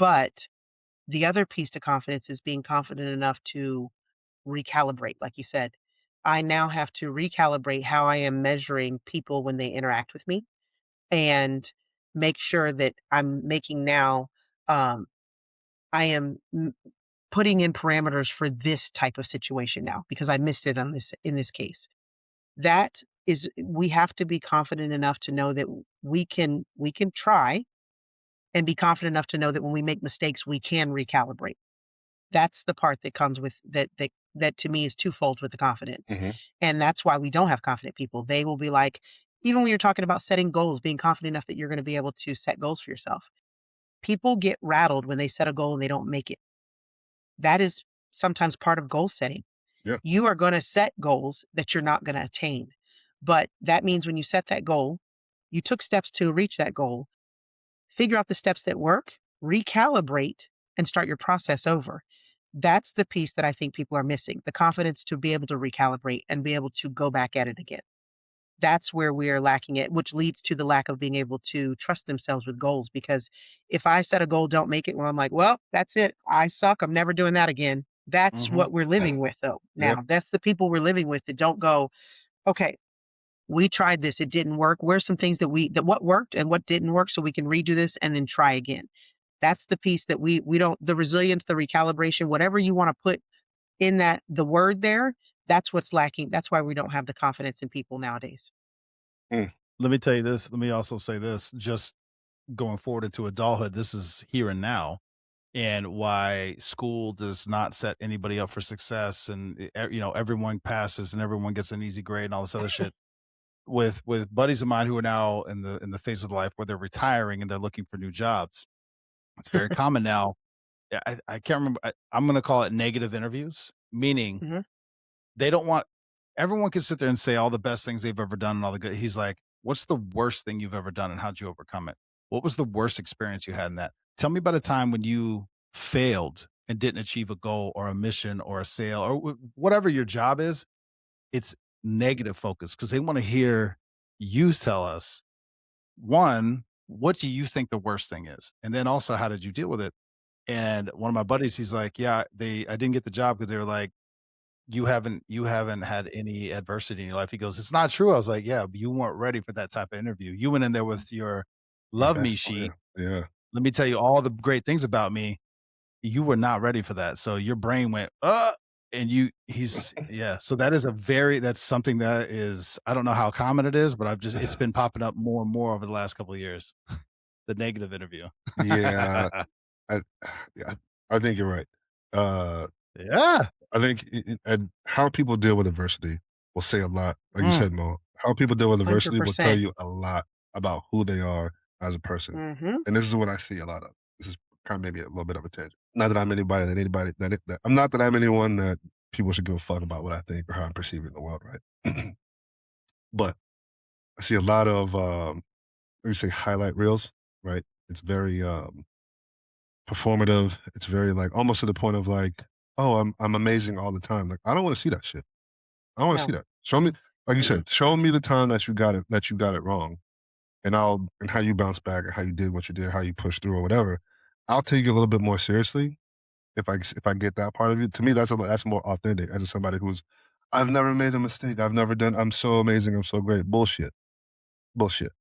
But the other piece to confidence is being confident enough to recalibrate, like you said. I now have to recalibrate how I am measuring people when they interact with me and make sure that I'm making now, um, I am putting in parameters for this type of situation now because I missed it on this in this case. That is, we have to be confident enough to know that we can try and be confident enough to know that when we make mistakes, we can recalibrate. That's the part that comes with that to me is twofold with the confidence. Hmm. And that's why we don't have confident people. They will be like, even when you're talking about setting goals, being confident enough that you're going to be able to set goals for yourself. People get rattled when they set a goal and they don't make it. That is sometimes part of goal setting. Yeah. You are going to set goals that you're not going to attain. But that means when you set that goal, you took steps to reach that goal, figure out the steps that work, recalibrate, and start your process over. That's the piece that I think people are missing, the confidence to be able to recalibrate and be able to go back at it again. That's where we are lacking it, which leads to the lack of being able to trust themselves with goals. Because if I set a goal, don't make it, well, I'm like, well, that's it. I suck. I'm never doing that again. That's Hmm. what we're living with, though. Yeah. Now, that's the people we're living with that don't go, okay, we tried this, it didn't work. Where's some things that what worked and what didn't work so we can redo this and then try again. That's the piece that we don't, the resilience, the recalibration, whatever you want to put in that the word there, that's what's lacking. That's why we don't have the confidence in people nowadays. Mm. Let me tell you this. Let me also say this, just going forward into adulthood, this is here and now, and why school does not set anybody up for success. And everyone passes and everyone gets an easy grade and all this other shit. With buddies of mine who are now in the phase of life where they're retiring and they're looking for new jobs, it's very common now. I can't remember. I'm going to call it negative interviews, meaning Mhm. they don't want everyone can sit there and say all the best things they've ever done and all the good. He's like, "What's the worst thing you've ever done and how'd you overcome it? What was the worst experience you had in that? Tell me about a time when you failed and didn't achieve a goal or a mission or a sale or whatever your job is." It's negative focus because they want to hear you tell us, one, what do you think the worst thing is? And then also, how did you deal with it? And one of my buddies, he's like, "Yeah, I didn't get the job because they were like, you haven't had any adversity in your life." He goes, "It's not true." I was like, "Yeah, but you weren't ready for that type of interview. You went in there with your love me That's sheet. yeah. Yeah. Let me tell you all the great things about me. You were not ready for that. So your brain went, and yeah. So that's something that is, I don't know how common it is, but it's been popping up more and more over the last couple of years. The negative interview. Yeah. I, yeah, I think you're right. Uh, Yeah. I think and how people deal with adversity will say a lot. Like you Mm. said, Mo, how people deal with adversity will tell 100%. you a lot about who they are as a person. Mhm. And this is what I see a lot of. This is kind of maybe a little bit of a tangent. Not that I'm anybody I'm not that I'm anyone that people should give a fuck about what I think or how I'm perceived in the world, right? But I see a lot of let me say highlight reels, right? It's very performative. It's very like almost to the point of like, oh, I'm amazing all the time. Like I don't want to see that shit. I don't want to see No. that. Show me, like you Mm-mm. said, show me the time that you got it wrong, and how you bounce back, and how you did what you did, how you pushed through or whatever. I'll take you a little bit more seriously if I get that part of you. To me, that's more authentic as somebody who's I've never made a mistake. I'm so amazing. I'm so great. Bullshit. Bullshit.